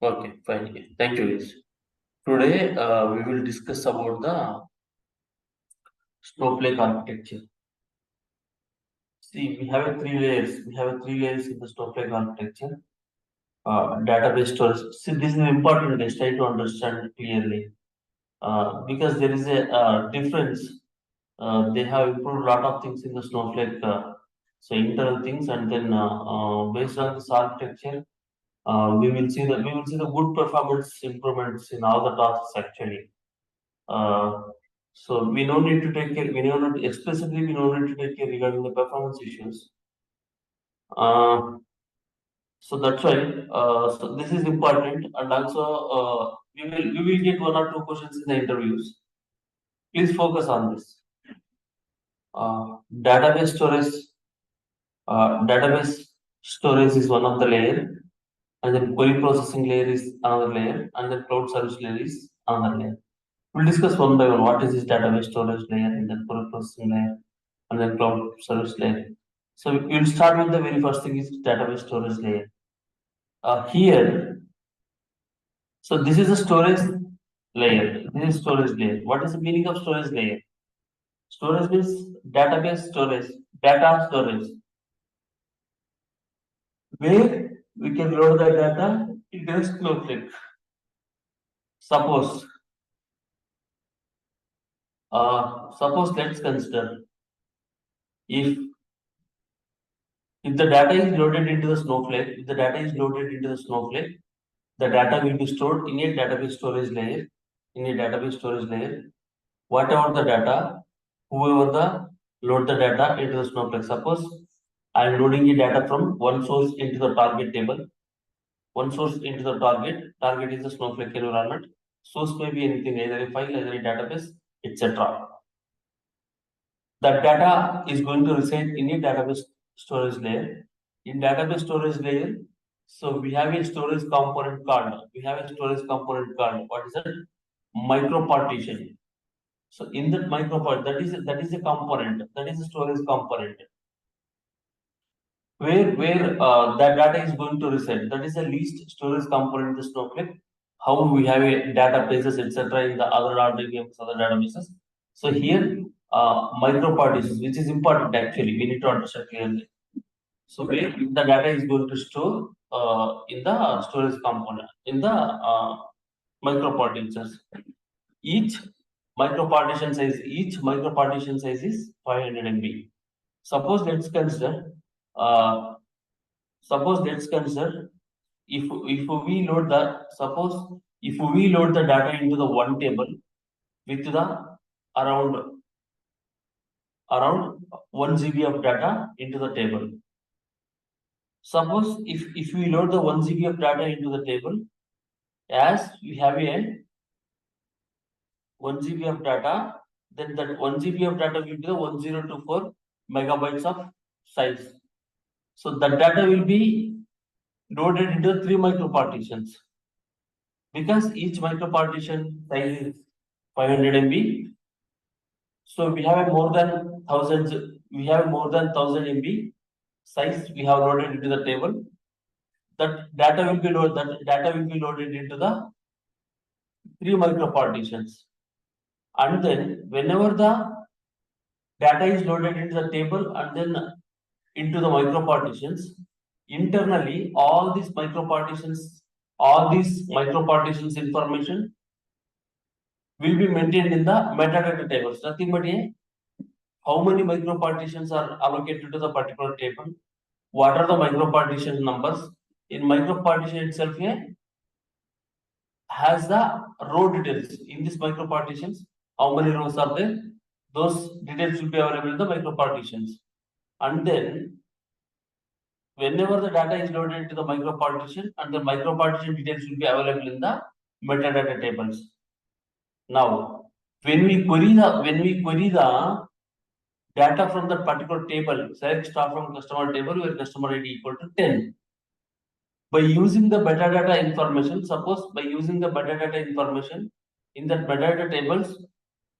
Okay, fine. Thank you, guys. Today, we will discuss about the Snowflake architecture. See, we have a three layers. We have a three layers in the Snowflake architecture. Database storage. See, this is important. Let's try to understand it clearly. Because there is a difference. They have improved a lot of things in the Snowflake. So internal things, and then based on this architecture, we will see the good performance improvements in all the tasks actually. So we don't need to take care. We don't need explicitly. We don't need to take care regarding the performance issues. So that's why. So this is important, and also we will get one or two questions in the interviews. Please focus on this. Database storage. Database storage is one of the layer, and then query processing layer is another layer, and then cloud service layer is another layer. We'll discuss one by one. What is this database storage layer, and then query processing layer, and then cloud service layer. So we'll start with the very first thing is database storage layer. Here, so this is a storage layer. This is storage layer. What is the meaning of storage layer? Storage means database storage, data storage, where we can load the data into a Snowflake. Suppose let's consider if the data is loaded into the Snowflake, the data will be stored in a database storage layer. Whatever the data, whoever load the data into the Snowflake. Suppose I am loading the data from one source into the target table. One source into the target. Target is the Snowflake environment. Source may be anything, either a file, either a database, etc. That data is going to reside in a database storage layer. In database storage layer, so we have a storage component called. What is that? Micro partition. So in that micro part, that is a component. That is a storage component. Where that data is going to reside. That is the least storage component in the Snowflake. How we have a databases, etc. in the other RDBMs, other databases. So here, micro partitions, which is important actually, we need to understand clearly. So where the data is going to store in the storage component, in the micro partitions. Each micro partition size is 500 MB. Suppose let's consider if we load the data into the one table with the around 1 GB of data into the table. Suppose if we load the 1 GB of data into the table, as we have a 1 GB of data, then that 1 GB of data will be the 1024 megabytes of size. So that data will be loaded into 3 micro partitions, because each micro partition size is 500 MB. So we have more than 1000 MB size we have loaded into the table. That data will be loaded into the 3 micro partitions. And then whenever the data is loaded into the table and then into the micro partitions, internally all these micro partitions information will be maintained in the metadata tables. Nothing but how many micro partitions are allocated to the particular table, what are the micro partition numbers. In micro partition itself has the row details. In these micro partitions, how many rows are there, those details will be available in the micro partitions. And then whenever the data is loaded into the micro partition, and the micro partition details will be available in the metadata tables. Now, when we query the data from that particular table, select star from customer table where customer ID equal to 10. By using the metadata information, suppose by using the metadata information in that metadata tables,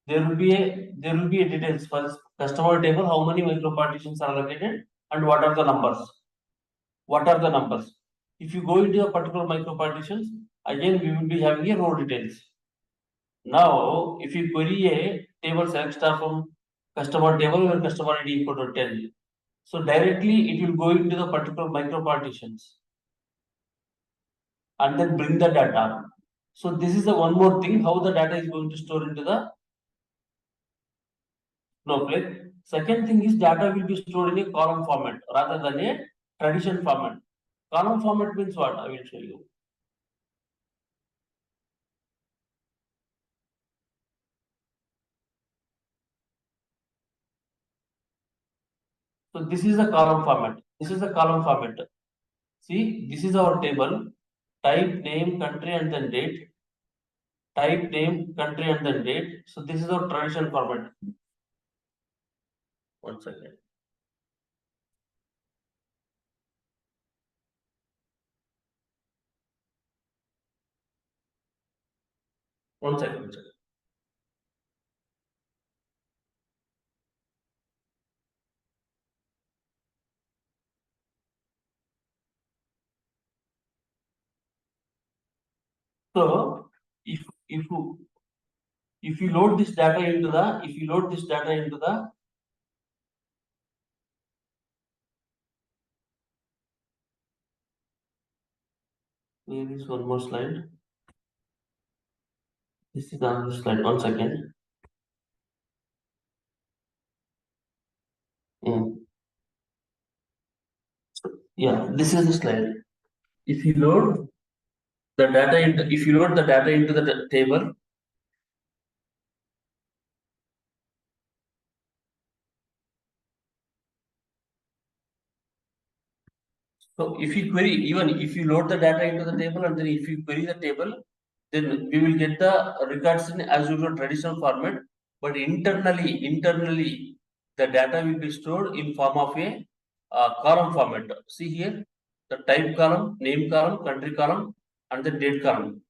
there will be a details for customer table, how many micro partitions are allocated and what are the numbers. If you go into a particular micro partitions, again we will be having a row details. Now, if you query a table select star from customer table where customer ID equal to 10, so directly it will go into the particular micro partitions and then bring the data. So this is the one more thing how the data is going to store into the Snowflake. Second thing is data will be stored in a column format rather than a tradition format. Column format means what? I will show you. So this is the column format. This is the column format. See, this is our table. Type, name, country, and then date. Type, name, country, and then date. So this is our traditional format. One second. One second. One second. So if you load this data into the there is one more slide. This is another slide. One second. Yeah, this is the slide. If you load the data into the table, so if you query, even if you load the data into the table and then if you query the table, then we will get the records in as usual traditional format. But internally, the data will be stored in form of a column format. See here, the type column, name column, country column, and the date column.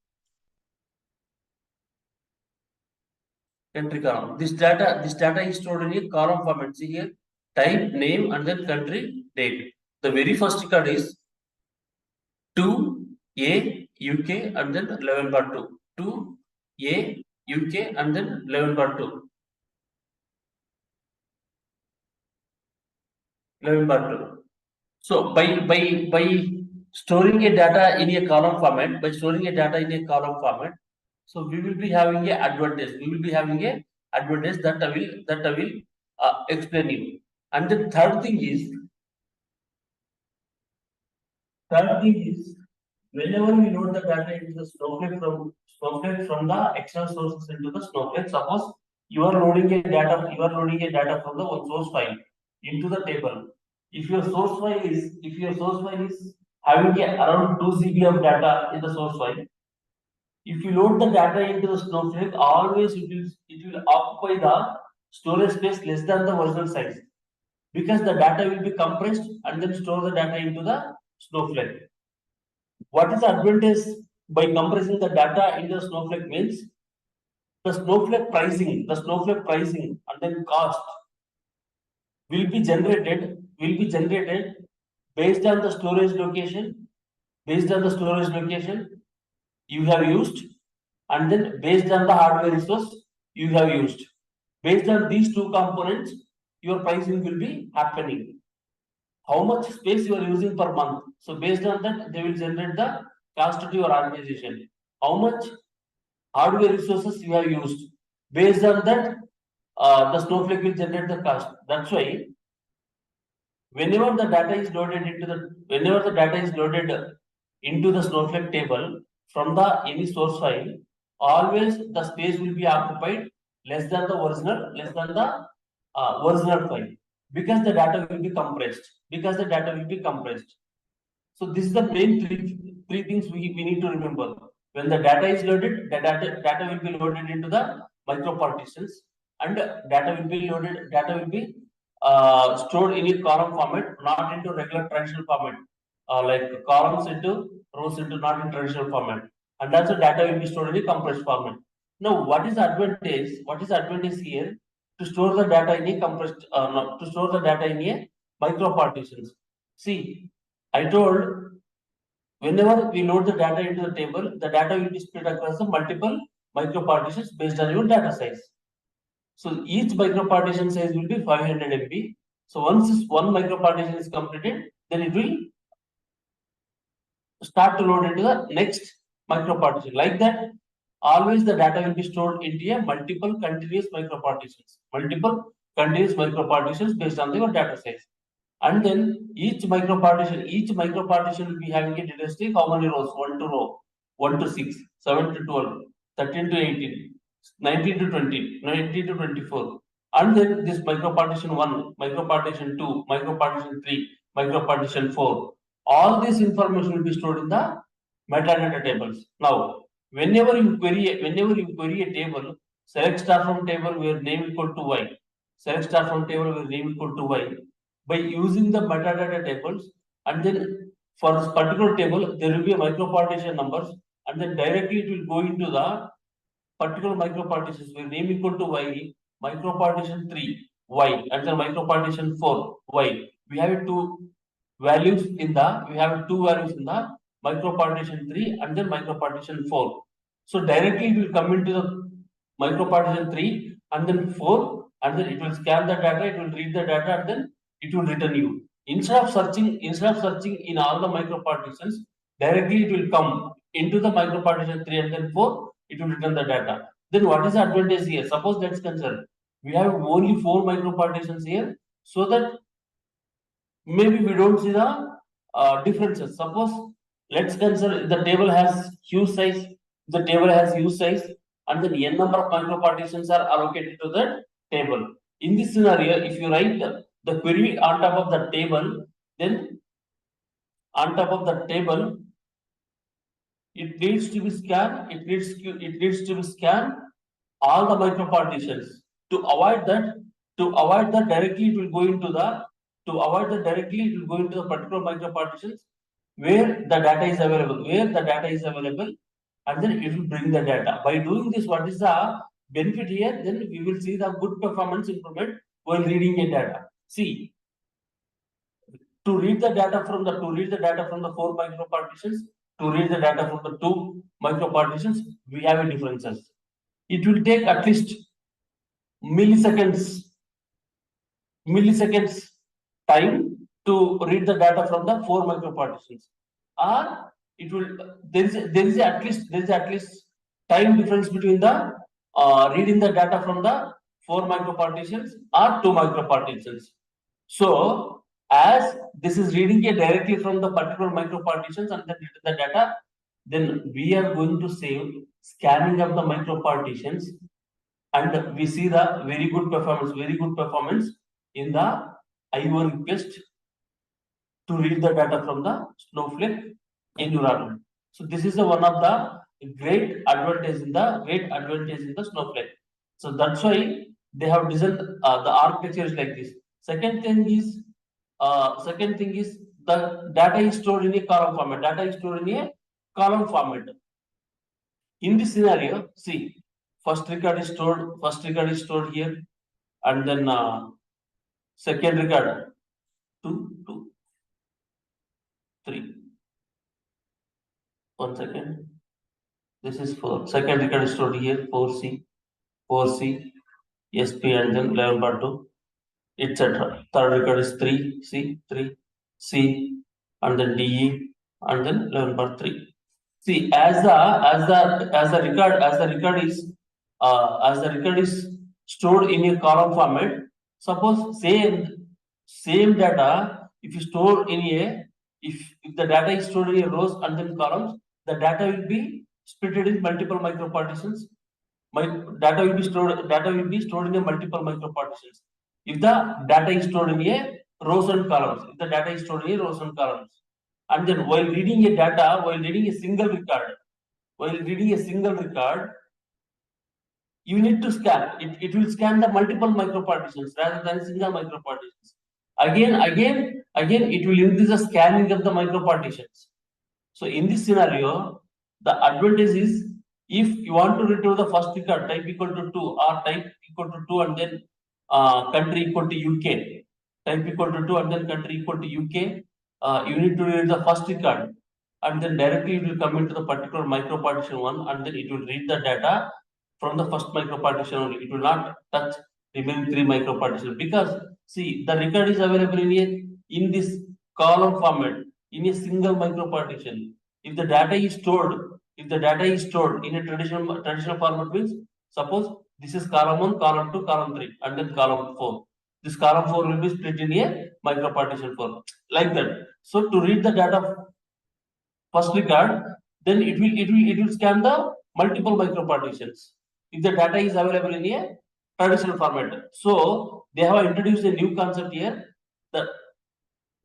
Country column. This data is stored in a column format. See here, type, name, and then country, date. The very first record is 2A UK and then 11/2. 2A UK and then 11/2. 11/2. So by storing a data in a column format, so we will be having a advantage. We will be having a advantage that I will explain you. And the third thing is whenever we load the data into the Snowflake from the external sources into the Snowflake, suppose you are loading a data from the one source file into the table. If your source file is having around 2 GB of data in the source file, if you load the data into the Snowflake, always it will occupy the storage space less than the original size because the data will be compressed and then store the data into the Snowflake. What is the advantage by compressing the data into the Snowflake means the Snowflake pricing and then cost will be generated based on the storage location you have used and then based on the hardware resource you have used. Based on these two components, your pricing will be happening. How much space you are using per month. So based on that, they will generate the cost to your organization. How much hardware resources you have used. Based on that, the Snowflake will generate the cost. That's why whenever the data is loaded into the Snowflake table from the any source file, always the space will be occupied less than the original file because the data will be compressed. So this is the main three things we need to remember. When the data is loaded, the data will be loaded into the micro partitions, and data will be stored in a column format, not into regular traditional format, like columns into rows into not in traditional format, and also data will be stored in a compressed format. Now, what is the advantage? What is the advantage here? To store the data in a compressed, to store the data in a micro partitions. See, I told Whenever we load the data into the table, the data will be split across the multiple micro partitions based on your data size. So each micro partition size will be 500 MB. So once this one micro partition is completed, then it will start to load into the next micro partition. Like that, always the data will be stored into a multiple continuous micro partitions. Multiple continuous micro partitions based on your data size. And then each micro partition will be having a data stream. How many rows? 1 to 6, 7 to 12, 13 to 18, 19 to 20, 19 to 24. And then this micro partition 1, micro partition 2, micro partition 3, micro partition 4. All this information will be stored in the metadata tables. Now, whenever you query a table, select star from table where name equal to y. Select star from table where name equal to y. By using the metadata tables, and then for this particular table, there will be a micro partition numbers, and then directly it will go into the particular micro partitions where name equal to y, micro partition 3 y, and then micro partition 4 y. We have two values in the micro partition 3 and then micro partition 4. So directly it will come into the micro partition 3 and then 4, and then it will scan the data, it will read the data, and then it will return you. Instead of searching in all the micro partitions, directly it will come into the micro partition 3 and then 4, it will return the data. Then what is the advantage here? Suppose let's consider we have only 4 micro partitions here, so that maybe we don't see the differences. Suppose let's consider the table has huge size, and then n number of micro partitions are allocated to the table. In this scenario, if you write the query on top of the table, then on top of the table, it needs to be scanned. It needs to be scanned all the micro partitions. To avoid that, directly it will go into the particular micro partitions where the data is available. And then it will bring the data. By doing this, what is the benefit here? Then we will see the good performance improvement while reading a data. See, to read the data from the 4 micro partitions, to read the data from the 2 micro partitions, we have a differences. It will take at least milliseconds time to read the data from the 4 micro partitions, or it will there is at least time difference between the reading the data from the 4 micro partitions or 2 micro partitions. So as this is reading it directly from the particular micro partitions and then the data, then we are going to save scanning of the micro partitions, and we see the very good performance in the IO request to read the data from the Snowflake environment. So this is one of the great advantage in the Snowflake. So that's why they have designed the architecture is like this. Second thing is the data is stored in a column format. In this scenario, see, first record is stored here, and then second record 2, 3. 1 second. This is 4. Second record is stored here, 4C, SP, and then 11.2, etc. Third record is 3C, and then DE, and then 11.3. See, as the record is stored in a column format. Suppose same data, if you store in if the data is stored in a rows and then columns, the data will be split in multiple micro partitions. Data will be stored in a multiple micro partitions. If the data is stored in a rows and columns, and then while reading a single record, you need to scan. It will scan the multiple micro partitions rather than single micro partitions. Again, it will increase the scanning of the micro partitions. So in this scenario, the advantage is if you want to retrieve the first record type equal to 2 or type equal to 2 and then country equal to UK, type equal to 2 and then country equal to UK, you need to read the first record, and then directly it will come into the particular micro partition one, and then it will read the data from the first micro partition only. It will not touch remaining 3 micro partitions, because see, the record is available in this column format in a single micro partition. If the data is stored, in a traditional format, means suppose this is column 1, column 2, column 3, and then column 4. This column 4 will be split in a micro partition 4, like that. So to read the data first record, then it will scan the multiple micro partitions if the data is available in a traditional format. So they have introduced a new concept here. The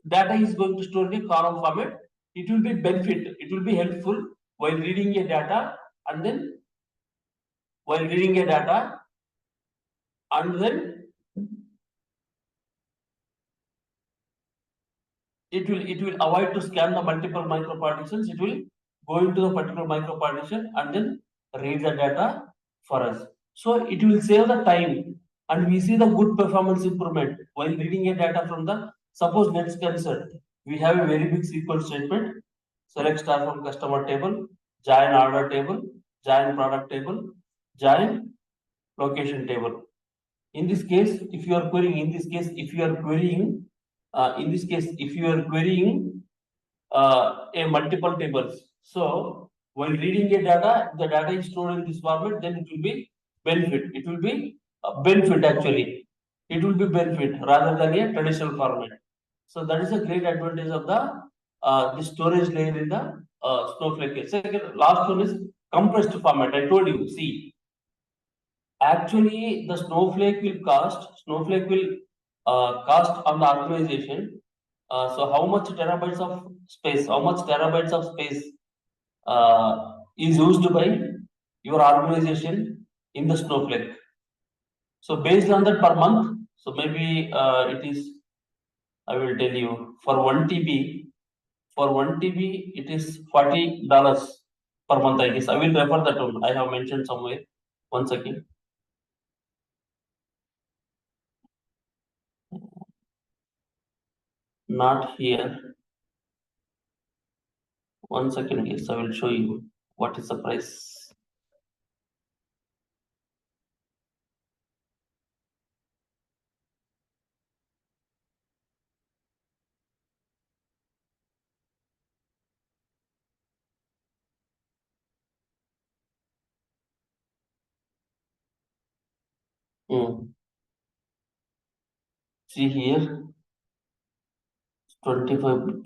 data is going to store in a column format. It will be benefit. It will be helpful while reading a data, and then it will avoid to scan the multiple micro partitions. It will go into the particular micro partition and then read the data for us. So it will save the time, and we see the good performance improvement while reading a data from the, suppose let's consider we have a very big SQL statement. Select star from customer table, join order table, join product table, join location table. In this case, if you are querying, a multiple tables. So while reading a data, the data is stored in this format, then it will be benefit. It will be benefit actually. It will be benefit rather than a traditional format. So that is a great advantage of the storage layer in the Snowflake. Second, last one is compressed format. I told you, see, actually the Snowflake will cost on the organization. So how much terabytes of space, is used by your organization in the Snowflake. So based on that per month, so maybe it is, I will tell you, for 1 TB, it is $40 per month, I guess. I will refer that one. I have mentioned somewhere. One second. Not here. One second, yes, I will show you what is the price. See here, 25.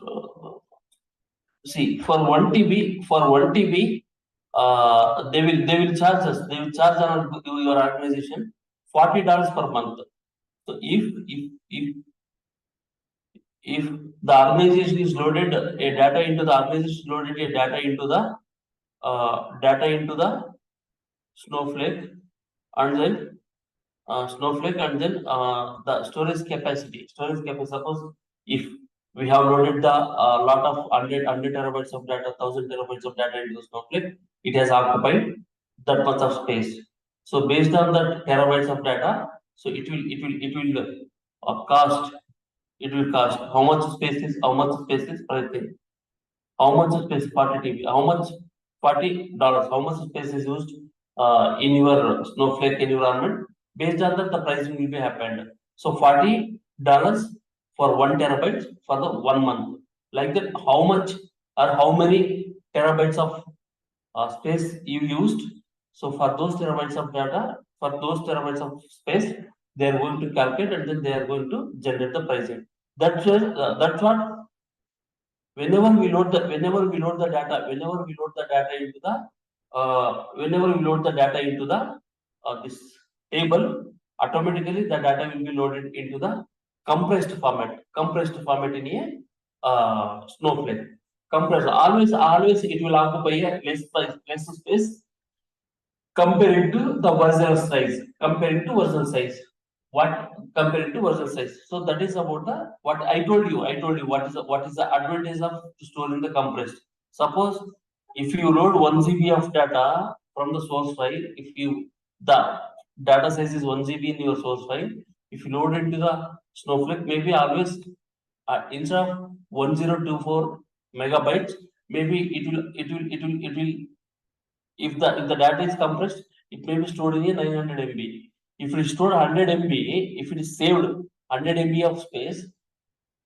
See, for 1 TB, they will charge us. They will charge on your organization $40 per month. So if the organization is loaded a data into the Snowflake, and then the storage capacity. Suppose if we have loaded the lot of 100 terabytes of data, 1000 terabytes of data into the Snowflake, it has occupied that much of space. So based on that terabytes of data, so it will cost. It will cost how much space is per thing. How much space 40 TB? How much $40? How much space is used in your Snowflake environment? Based on that, the pricing will be happened. So $40 for 1 terabyte for the 1 month. Like that, how much or how many terabytes of space you used? So for those terabytes of data, for those terabytes of space, they are going to calculate, and then they are going to generate the pricing. That's what. Whenever we load the data into the this table, automatically the data will be loaded into the compressed format in a Snowflake. Compressed, always it will occupy a less space compared to the version size. So that is about the what I told you. What is the advantage of storing the compressed. Suppose if you load 1 GB of data from the source file, the data size is 1 GB in your source file. If you load into the Snowflake, maybe always instead of 1024 megabytes, maybe it will, if the data is compressed, it may be stored in a 900 MB. If it is stored 100 MB, if it is saved 100 MB of space,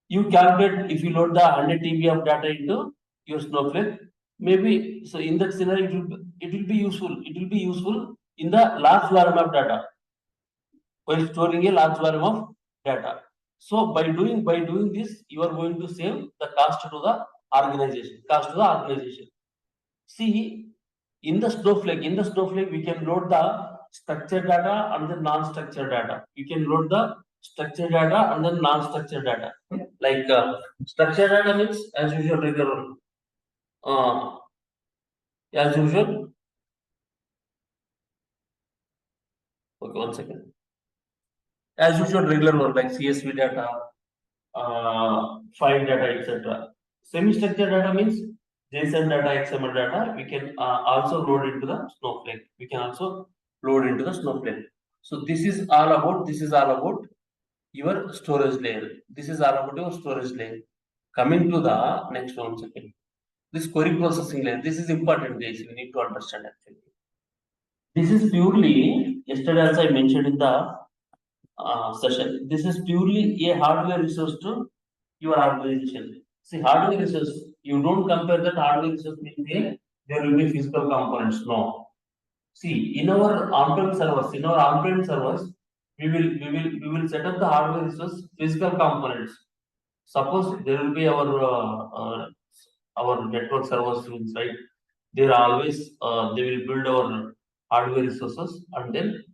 you calculate if you load the 100 TB of data into your Snowflake. Maybe so in that scenario it will be useful. It will be useful in the large volume of data while storing a large volume of data. So by doing this, you are going to save the cost to the organization. See, in the Snowflake, we can load the structured data and the non-structured data. You can load the structured data and then non-structured data. Like structured data means as usual regular. As usual. Okay, 1 second. As usual regular one like CSV data, file data, etc. Semi-structured data means JSON data, XML data. We can also load into the Snowflake. So this is all about your storage layer. Coming to the next one second. This query processing layer. This is important, guys. You need to understand actually. This is purely yesterday as I mentioned in the session. This is purely a hardware resource to your organization. See, hardware resource, you don't compare that hardware resource with there will be physical components. No. See, in our on-prem servers, we will set up the hardware resource physical components. Suppose there will be our network servers right. They always they will build our hardware resources and then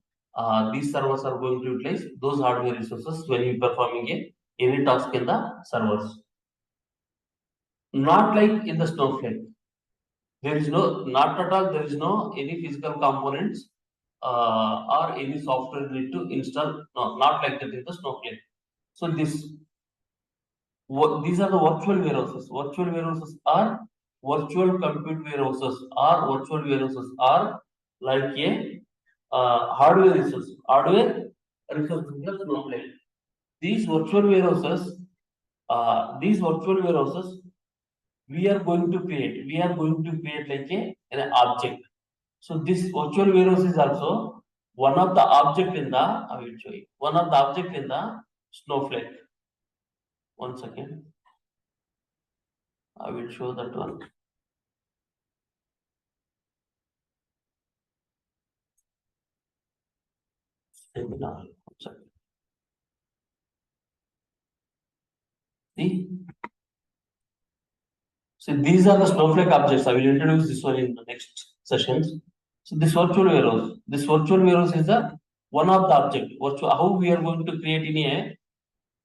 these servers are going to utilize those hardware resources when you performing any task in the servers. Not like in the Snowflake. There is not at all, there is no any physical components or any software need to install. No, not like that in the Snowflake. So these are the virtual warehouses. Virtual warehouses are virtual compute warehouses are like a hardware resource. Hardware resource in the Snowflake. These virtual warehouses, we are going to create like an object. So this virtual warehouse is also one of the object in the, I will show you, one of the object in the Snowflake. 1 second. I will show that one. See? So these are the Snowflake objects. I will introduce this one in the next sessions. So this virtual warehouse is the one of the object. How we are going to create in a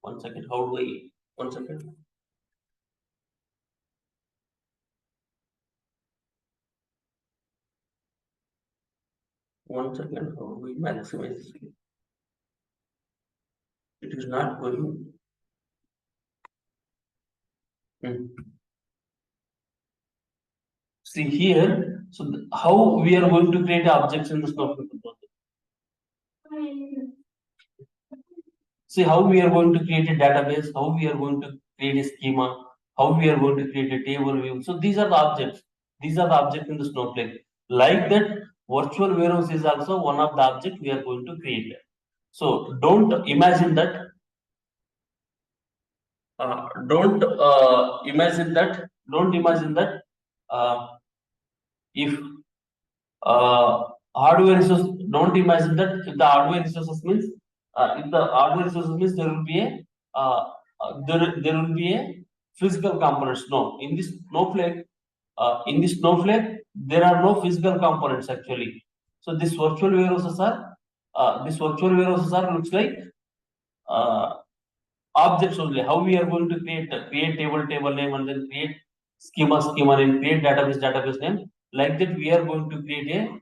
1 second. How do I 1 second? How do we maximize it is not going. See here, so how we are going to create objects in the Snowflake project. See how we are going to create a database, how we are going to create a schema, how we are going to create a table view. So these are the objects. These are the objects in the Snowflake. Like that, virtual warehouse is also one of the objects we are going to create. So don't imagine that. Don't imagine that. If hardware resource, don't imagine that if the hardware resources means there will be a physical components. No, in this Snowflake there are no physical components actually. So this virtual warehouses are looks like objects only. How we are going to create table name and then create schema name, create database name. Like that we are going to create a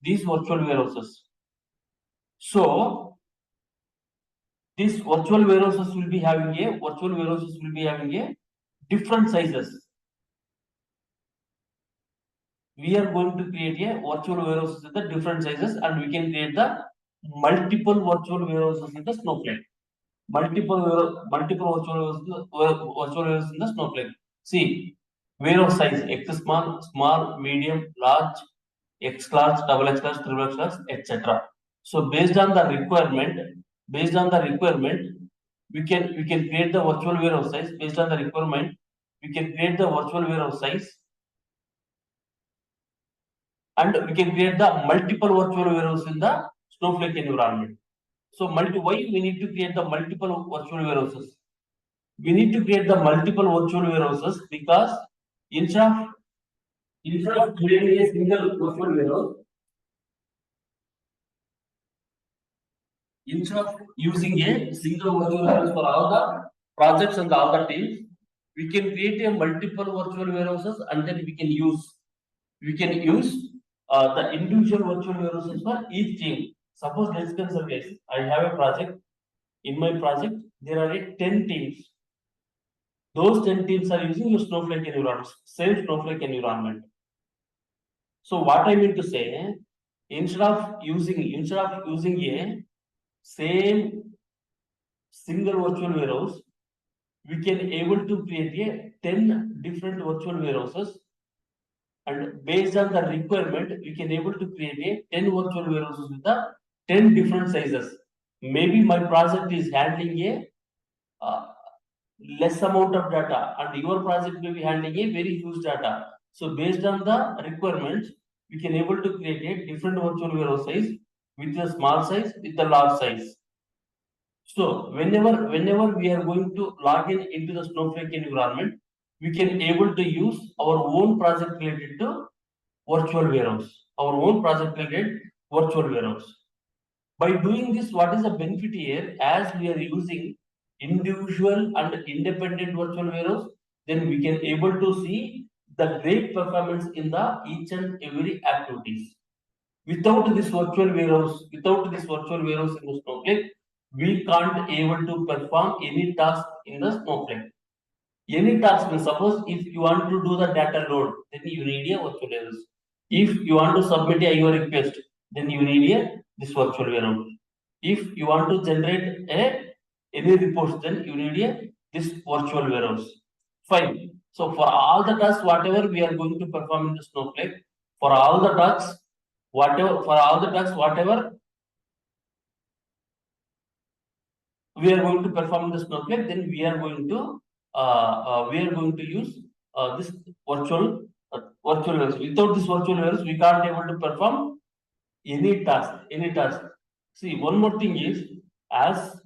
these virtual warehouses. So these virtual warehouses will be having a different sizes. We are going to create a virtual warehouse with the different sizes and we can create the multiple virtual warehouses in the Snowflake. Multiple virtual warehouses in the Snowflake. See, warehouse size X small, medium, large, X large, double X large, triple X large, etc. So based on the requirement, we can create the virtual warehouse size. Based on the requirement, we can create the virtual warehouse size, and we can create the multiple virtual warehouses in the Snowflake environment. So why we need to create the multiple virtual warehouses? We need to create the multiple virtual warehouses because instead of creating a single virtual warehouse, instead of using a single virtual warehouse for all the projects and all the teams, we can create a multiple virtual warehouses, and then we can use the individual virtual warehouses for each team. Suppose let's consider case. I have a project. In my project, there are 10 teams. Those 10 teams are using your Snowflake environment, same Snowflake environment. So what I mean to say, instead of using a same single virtual warehouse, we can able to create a 10 different virtual warehouses, and based on the requirement, we can able to create a 10 virtual warehouses with the 10 different sizes. Maybe my project is handling a less amount of data, and your project may be handling a very huge data. So based on the requirements, we can able to create a different virtual warehouse size with a small size, with a large size. So whenever we are going to log in into the Snowflake environment, we can able to use our own project related to virtual warehouse. Our own project related virtual warehouse. By doing this, what is the benefit here? As we are using individual and independent virtual warehouse, then we can able to see the great performance in the each and every activities. Without this virtual warehouse in the Snowflake, we can't able to perform any task in the Snowflake. Any task means, suppose if you want to do the data load, then you need a virtual warehouse. If you want to submit a your request, then you need a this virtual warehouse. If you want to generate any reports, then you need a this virtual warehouse. Fine. So for all the tasks, whatever we are going to perform in the Snowflake, for all the tasks, whatever we are going to perform in the Snowflake, then we are going to use this virtual warehouse. Without this virtual warehouse, we can't able to perform any task. See, one more thing is, as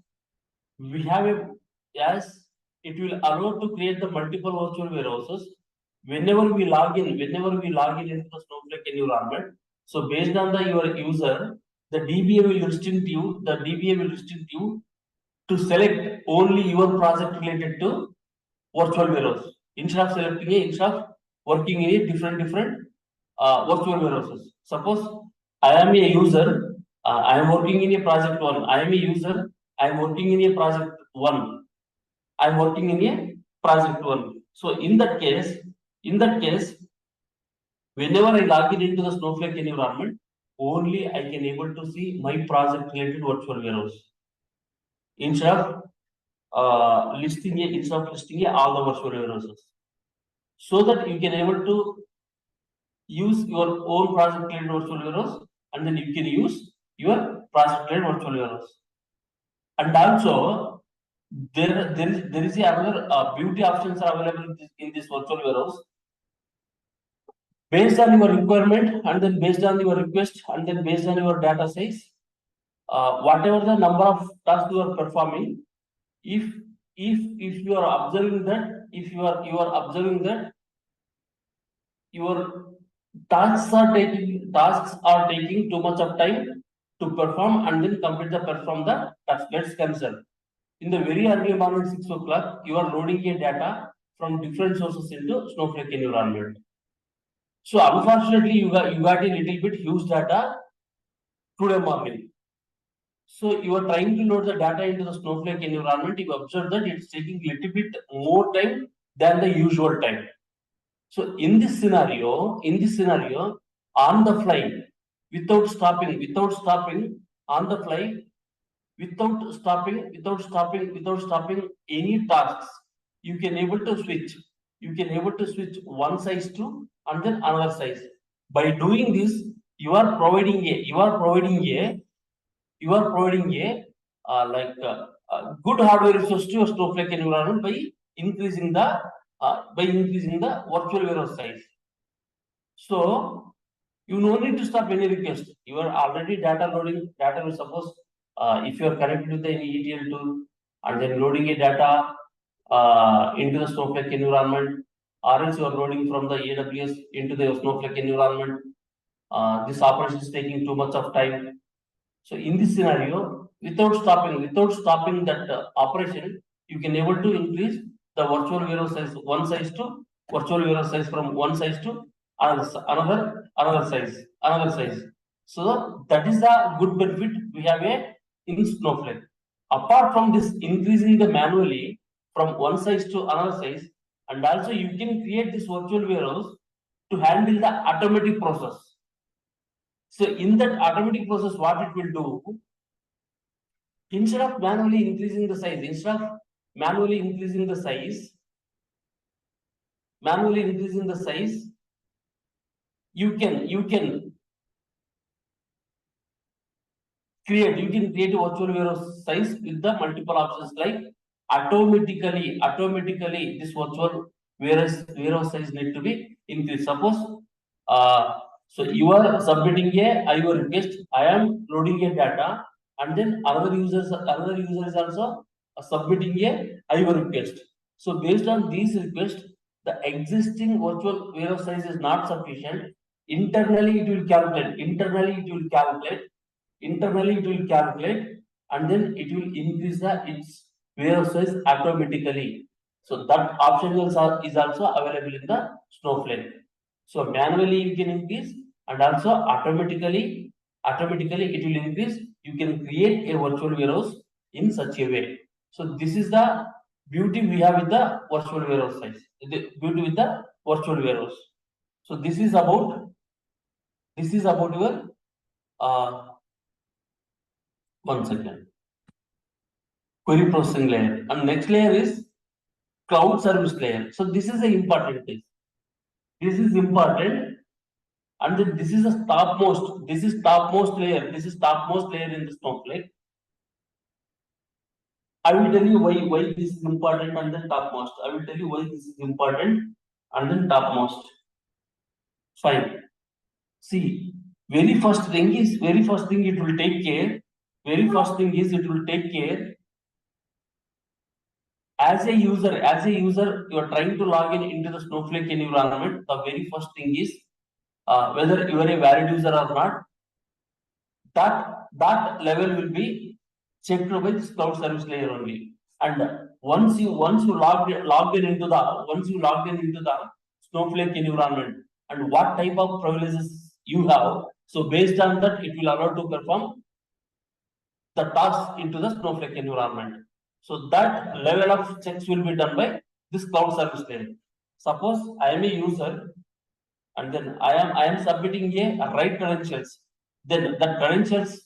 we have as it will allow to create the multiple virtual warehouses whenever we log in into the Snowflake environment. So based on your user, the DBA will restrict you to select only your project related to virtual warehouse. Instead of working in a different virtual warehouses. Suppose I am a user, I am working in a project one. I am a user, I am working in a project one. I am working in a project one. So in that case, whenever I log in into the Snowflake environment, only I can able to see my project related virtual warehouse. Instead of listing all the virtual warehouses, so that you can able to use your own project related virtual warehouse, and then you can use your project related virtual warehouse. And also there is another beauty options are available in this virtual warehouse. Based on your requirement, and then based on your request, and then based on your data size, whatever the number of tasks you are performing, if you are observing that your tasks are taking too much of time to perform and then perform the task. Let's consider in the very early morning 6 o'clock, you are loading a data from different sources into Snowflake environment. So unfortunately, you got a little bit huge data today morning. So you are trying to load the data into the Snowflake environment. You observe that it's taking a little bit more time than the usual time. So in this scenario, on the fly, without stopping, on the fly, without stopping any tasks. You can able to switch. You can able to switch one size to and then another size. By doing this, you are providing a good hardware resource to your Snowflake environment by increasing the virtual warehouse size. So you no need to stop any request. You are already data loading. Data will suppose if you are connected with any ETL tool and then loading a data into the Snowflake environment, or else you are loading from the AWS into the Snowflake environment. This operation is taking too much of time. So in this scenario, without stopping that operation, you can able to increase the virtual warehouse size from one size to another size. So that is the good benefit we have in Snowflake. Apart from this, increasing the manually from one size to another size, and also you can create this virtual warehouse to handle the automatic process. So in that automatic process, what it will do, instead of manually increasing the size, you can create a virtual warehouse size with the multiple options like automatically this virtual warehouse size need to be increased. Suppose so you are submitting a IO request, I am loading a data, and then another user is also submitting a IO request. So based on these requests, the existing virtual warehouse size is not sufficient. Internally it will calculate, and then it will increase its warehouse size automatically. So that option is also available in the Snowflake. So manually you can increase, and also automatically it will increase. You can create a virtual warehouse in such a way. So this is the beauty we have with the virtual warehouse size. The beauty with the virtual warehouse. So this is about your one second. Query processing layer. And next layer is cloud service layer. So this is the important thing. This is important. And then this is a topmost layer. This is topmost layer in the Snowflake. I will tell you why this is important and then topmost. I will tell you why this is important and then topmost. Fine. See, very first thing it will take care. As a user, you are trying to log into the Snowflake environment. The very first thing is whether you are a valid user or not. That level will be checked by this cloud service layer only. And once you logged in into the Snowflake environment and what type of privileges you have, so based on that it will allow to perform the task into the Snowflake environment. So that level of checks will be done by this cloud service layer. Suppose I am a user and then I am submitting a right credentials. Then the credentials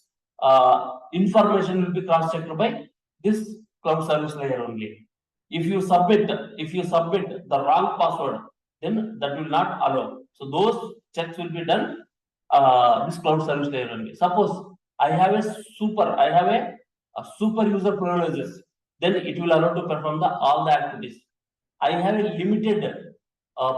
information will be cross-checked by this cloud service layer only. If you submit the wrong password, then that will not allow. So those checks will be done this cloud service layer only. Suppose I have a super user privileges, then it will allow to perform all the activities. I have a limited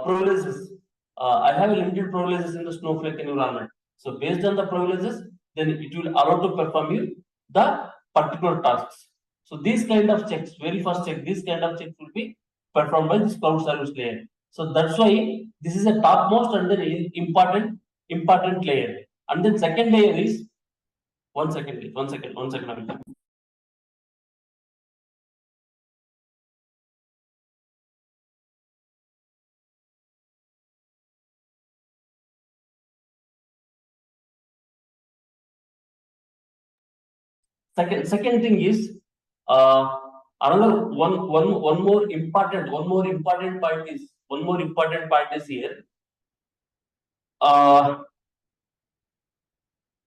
privileges. In the Snowflake environment. So based on the privileges, then it will allow to perform you the particular tasks. So these kind of checks, very first check, this kind of checks will be performed by this cloud service layer. So that's why this is a topmost and then important layer. And then second layer is one second. Second thing is another one more important part is here.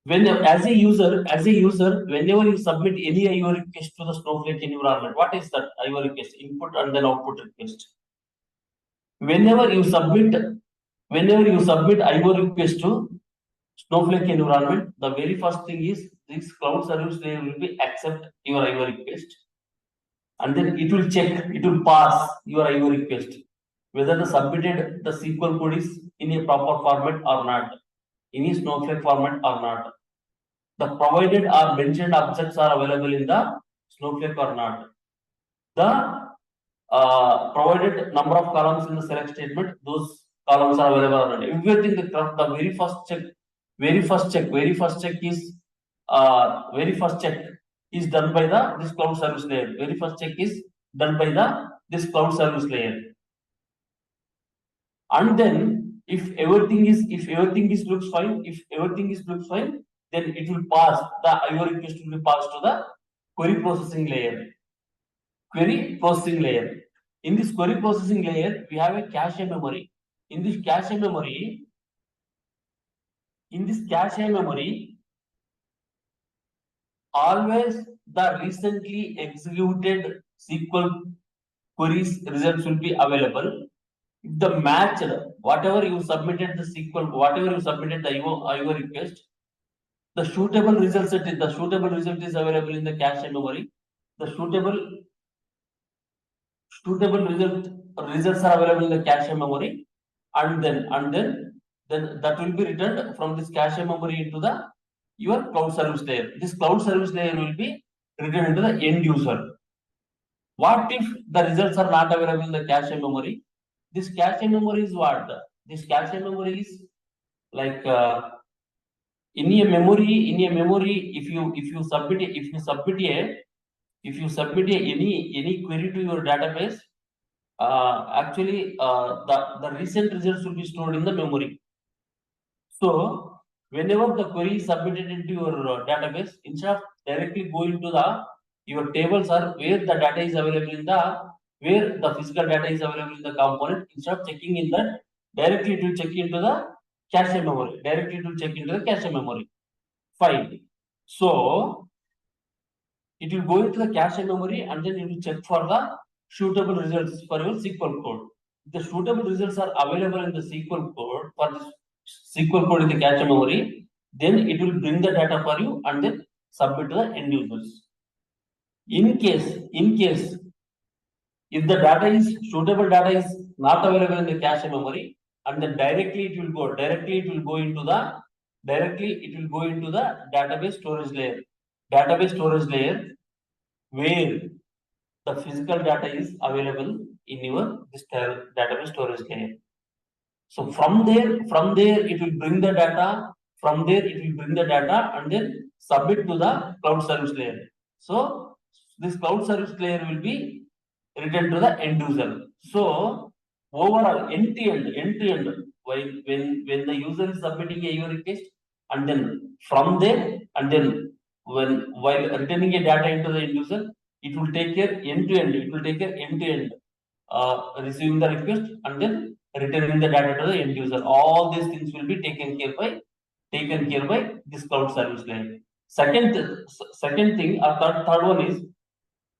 When as a user, whenever you submit any IO request to the Snowflake environment, what is that IO request? Input and then output request. Whenever you submit IO request to Snowflake environment, the very first thing is this cloud service layer will be accept your IO request, and then it will check, it will pass your IO request whether the submitted the SQL code is in a proper format or not, in a Snowflake format or not. The provided or mentioned objects are available in the Snowflake or not. The provided number of columns in the select statement, those columns are available or not. Everything the very first check is done by this cloud service layer. Very first check is done by this cloud service layer. And then if everything looks fine, then it will pass, the IO request will be passed to the query processing layer. In this query processing layer, we have a cache memory. In this cache memory, always the recently executed SQL queries results will be available. If the matched, whatever you submitted the SQL, whatever you submitted the IO request, the suitable result is available in the cache memory. The suitable results are available in the cache memory, and then that will be returned from this cache memory into the your cloud service layer. This cloud service layer will be returned into the end user. What if the results are not available in the cache memory? This cache memory is what? This cache memory is like in a memory, if you submit any query to your database, actually the recent results will be stored in the memory. So whenever the query is submitted into your database, instead of directly going to your tables or where the data is available in where the physical data is available in the component, instead of checking in that, directly it will check into the cache memory. Fine. So it will go into the cache memory and then it will check for the suitable results for your SQL code. If the suitable results are available in the SQL code for this SQL code in the cache memory, then it will bring the data for you and then submit to the end users. In case if the suitable data is not available in the cache memory, and then directly it will go into the database storage layer. Where the physical data is available in your database storage layer. So from there it will bring the data. And then submit to the cloud service layer. So this cloud service layer will be returned to the end user. So overall, end to end, when the user is submitting a IO request, and then from there, and then while returning a data into the end user, it will take care end to end. Receiving the request and then returning the data to the end user. All these things will be taken care by this cloud service layer. Second thing, or third one is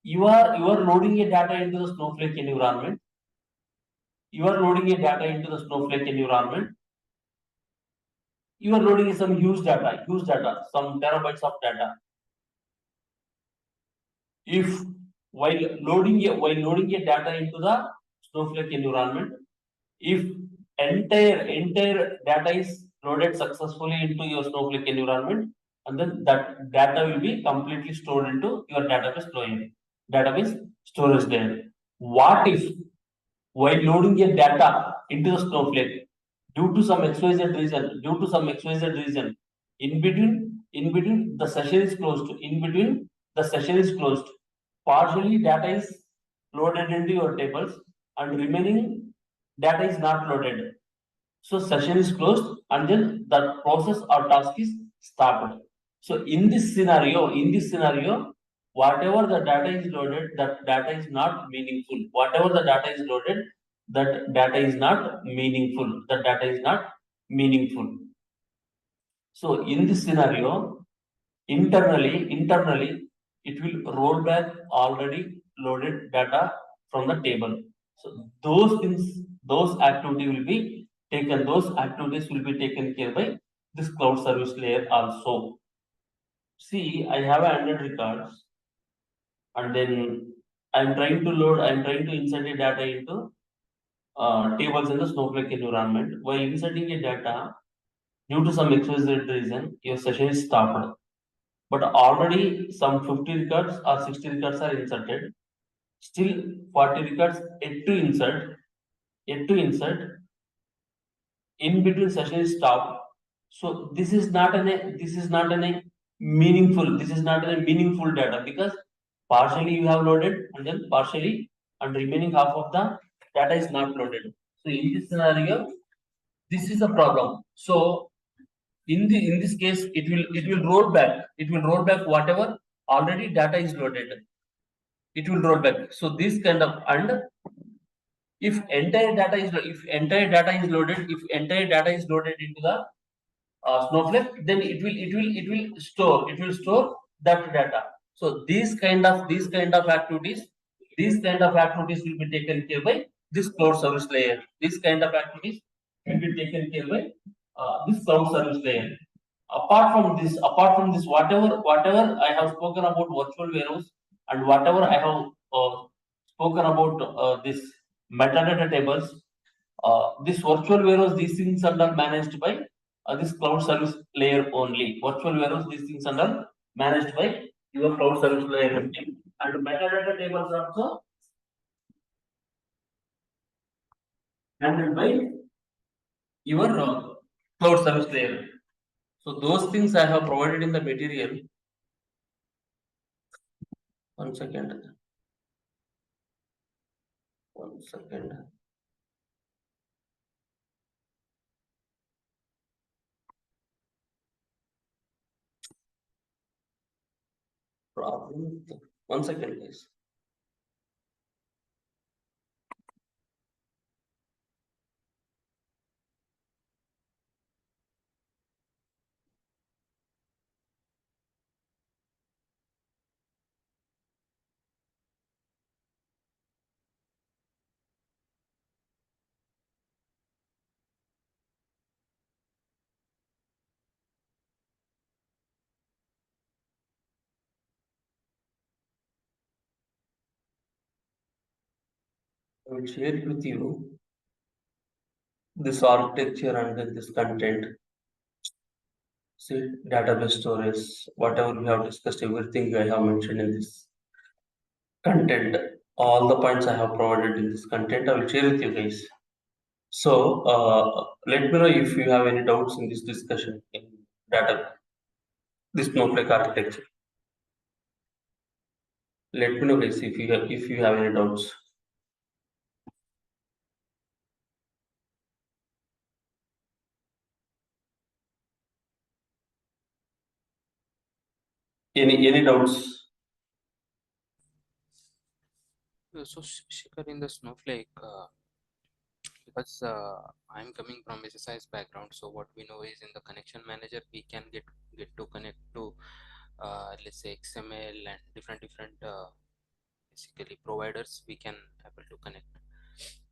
you are loading a data into the Snowflake environment. You are loading some huge data, some terabytes of data. If while loading a data into the Snowflake environment, if entire data is loaded successfully into your Snowflake environment, and then that data will be completely stored into your database storage layer. What if while loading a data into the Snowflake, due to some XYZ reason, in between the session is closed, partially data is loaded into your tables and remaining data is not loaded. So session is closed and then the process or task is stopped. So in this scenario, whatever the data is loaded, that data is not meaningful. Whatever the data is loaded, that data is not meaningful. So in this scenario, internally, it will roll back already loaded data from the table. So those things, those activity will be taken, those activities will be taken care by this cloud service layer also. See, I have 100 records, and then I'm trying to insert the data into tables in the Snowflake environment. While inserting a data, due to some XYZ reason, your session is stopped. But already some 50 records or 60 records are inserted. Still 40 records yet to insert. In between session is stopped. So this is not an meaningful, this is not a meaningful data, because partially you have loaded and then partially and remaining half of the data is not loaded. So in this scenario, this is a problem. So in this case, it will roll back. It will roll back whatever already data is loaded. It will roll back. So this kind of, and if entire data is loaded into the Snowflake, then it will store that data. So these kind of activities will be taken care by this cloud service layer. These kind of activities will be taken care by this cloud service layer. Apart from this, whatever I have spoken about virtual warehouse, and whatever I have spoken about this metadata tables, this virtual warehouse, these things are done managed by this cloud service layer only. Virtual warehouse, these things are done managed by your cloud service layer only. And metadata tables are also handled by your cloud service layer. So those things I have provided in the material. One second. One second. Problem. One second, please. I will share it with you this architecture and then this content. See, database storage, whatever we have discussed, everything I have mentioned in this content, all the points I have provided in this content, I will share with you guys. So, let me know if you have any doubts in this discussion in data, this Snowflake architecture. Let me know, guys, if you have any doubts. Any doubts? So, Shikhar, in the Snowflake, because I'm coming from SSIS background, so what we know is in the connection manager we can get to connect to let's say XML and different basically providers we can able to connect.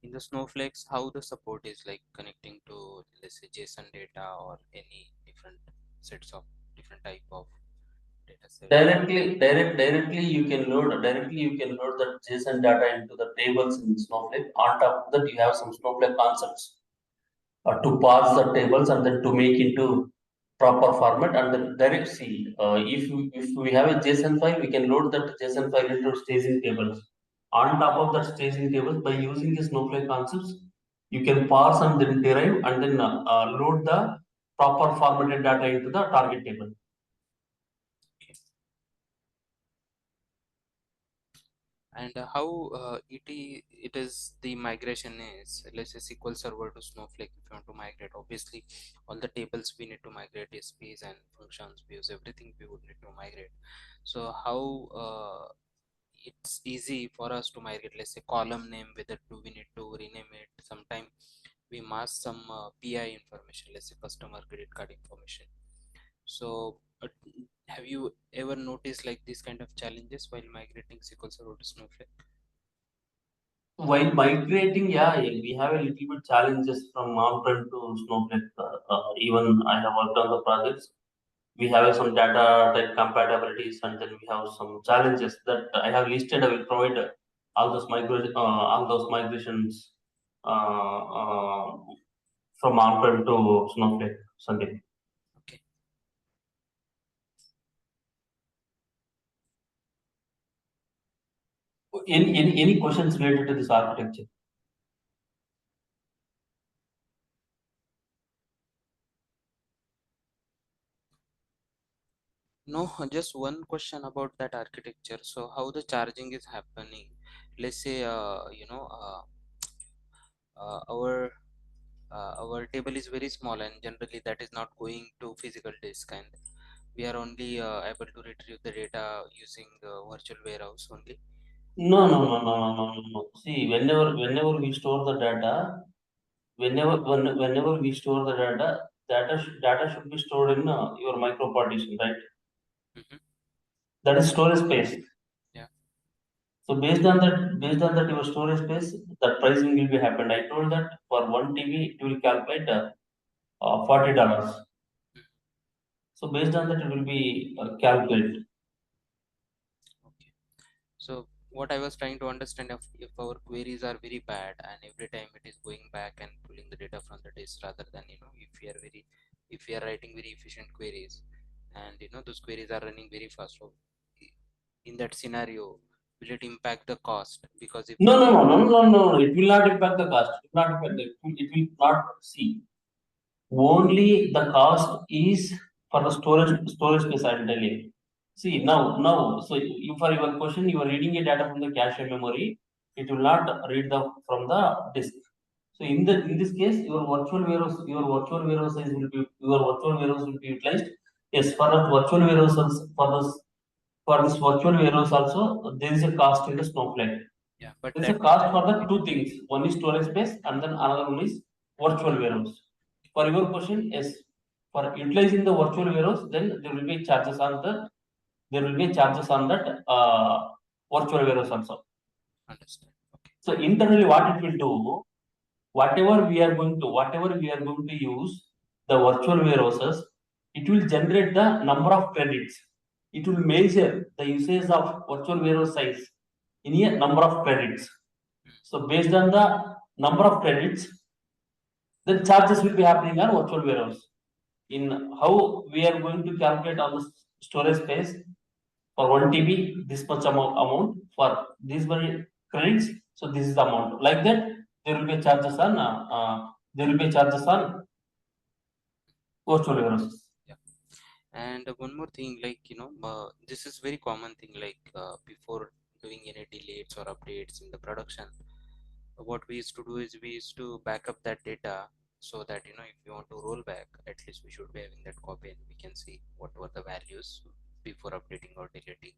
In the Snowflakes, how the support is like connecting to, let's say, JSON data or any different sets of different type of data set. Directly you can load the JSON data into the tables in Snowflake. On top of that, you have some Snowflake concepts to parse the tables and then to make into proper format, and then direct see, if we have a JSON file, we can load that JSON file into staging tables. On top of that staging tables, by using the Snowflake concepts, you can parse and then derive and then load the proper formatted data into the target table. And how it is the migration is, let's say SQL Server to Snowflake. If you want to migrate, obviously all the tables we need to migrate, SPs and functions, views, everything we would need to migrate. So how it's easy for us to migrate, let's say column name, whether do we need to rename it, sometime we mask some PI information, let's say customer credit card information. So have you ever noticed like this kind of challenges while migrating SQL Server to Snowflake? While migrating, yeah, we have a little bit challenges from on-prem to Snowflake. Even I have worked on the projects. We have some data type compatibilities, and then we have some challenges that I have listed. I will provide all those migrations from on-prem to Snowflake. Sandeep. Okay. Any questions related to this architecture? No, just one question about that architecture. So how the charging is happening? Let's say, our table is very small, and generally that is not going to physical disk, and we are only able to retrieve the data using the virtual warehouse only. No. See, whenever we store the data, whenever we store the data should be stored in your micro partition, right? Mhm. That is storage space. Yeah. So based on that your storage space, the pricing will be happened. I told that for 1 TB it will calculate $40. So based on that it will be calculated. Okay. So what I was trying to understand, if our queries are very bad and every time it is going back and pulling the data from the disk, rather than if we are writing very efficient queries, and those queries are running very fast. So in that scenario, will it impact the cost? Because if No. It will not impact the cost. It will not impact it will not see. Only the cost is for the storage space. I will tell you. See now. So you, for your question, you are reading a data from the cache memory. It will not read the from the disk. So in this case, your virtual warehouse will be utilized. Yes, for the virtual warehouses for this virtual warehouse also there is a cost in the Snowflake. yeah, but There is that a cost for the two things. One is storage space, and then another one is virtual warehouse. For your question, yes, for utilizing the virtual warehouse, then there will be charges on that virtual warehouse also. understand. Okay. So internally, what it will do, whatever we are going to use the virtual warehouses, it will generate the number of credits. It will measure the usage of virtual warehouse size in a number of credits. So based on the number of credits, then charges will be happening on virtual warehouse. In how we are going to calculate on the storage space for 1 TB, this much amount for these many credits. So this is the amount. Like that, there will be charges on virtual warehouses. Yeah. And one more thing, like this is very common thing, like before doing any deletes or updates in the production, what we used to do is we used to back up that data, so that if we want to roll back, at least we should be having that copy and we can see what were the values before updating or deleting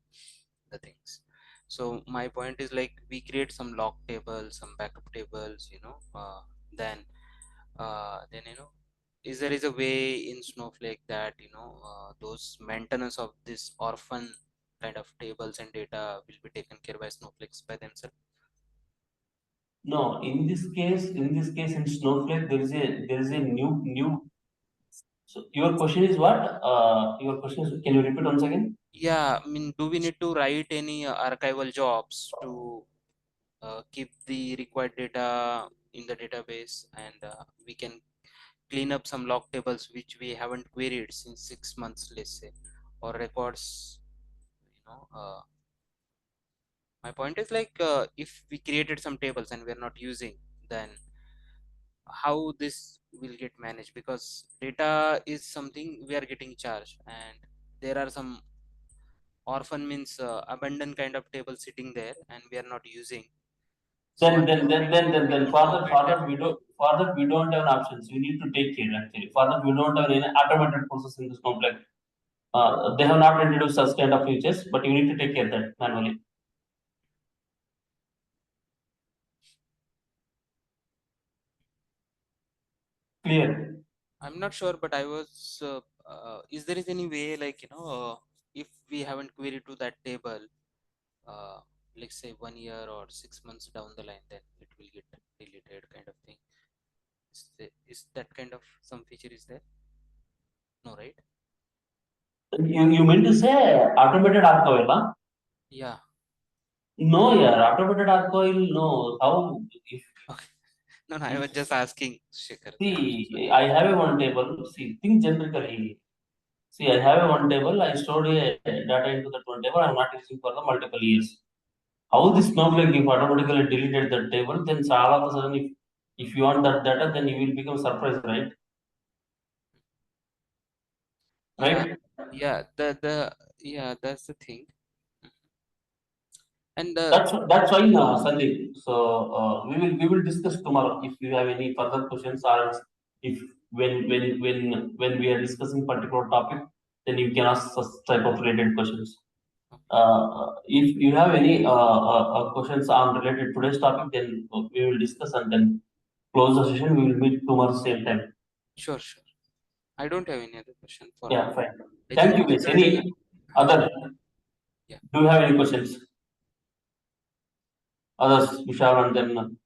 the things. So my point is, like, we create some log tables, some backup tables, then is there is a way in Snowflake that those maintenance of this orphan kind of tables and data will be taken care by Snowflakes by themselves? No, in this case in Snowflake, there is a new. So your question is what? Your question is, can you repeat once again? Yeah, I mean, do we need to write any archival jobs to keep the required data in the database, and we can clean up some log tables which we haven't queried since 6 months, let's say, or records, my point is, like, if we created some tables and we're not using, then how this will get managed? Because data is something we are getting charged, and there are some orphan, means abandoned kind of table sitting there and we are not using. So Then then then then then, we then want to avoid that. for that we don't have options. We need to take care actually. For that we don't have any automated process in this complex. They have not introduced such kind of features, but you need to take care of that manually. Clear. I'm not sure, but I was is there is any way, like, if we haven't queried to that table, let's say 1 year or 6 months down the line, then it will get deleted, kind of thing? Is that kind of some feature is there? No, right? You mean to say automated archival, huh? Yeah. No, yeah, automated archival, no. How if Okay. No, I was just asking, Shekhar. see, I have a one table. See, think generically. See, I have a one table. I stored a data into that one table. I'm not using for the multiple years. How this Snowflake if automatically deleted that table, then all of a sudden, if you want that data, then you will become surprised, right? Yeah, Right? yeah, yeah, that's the thing. And That's why, Sandeep. So we will discuss tomorrow if you have any further questions or else if when we are discussing particular topic, then you can ask such type of related questions. If you have any questions on related today's topic, then we will discuss and then close the session. We will meet tomorrow same time. sure, sure. I don't have any other question for Yeah, now. fine. I Thank just you, guys. wanted Any other? Yeah. Do you have any questions? Others, Vishal and then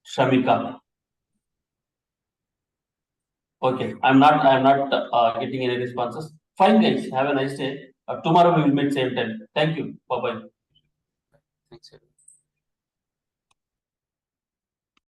Shamika. Okay, I'm not getting any responses. Fine, guys. Have a nice day. Tomorrow we will meet same time. Thank you. Bye bye. Thanks, everyone.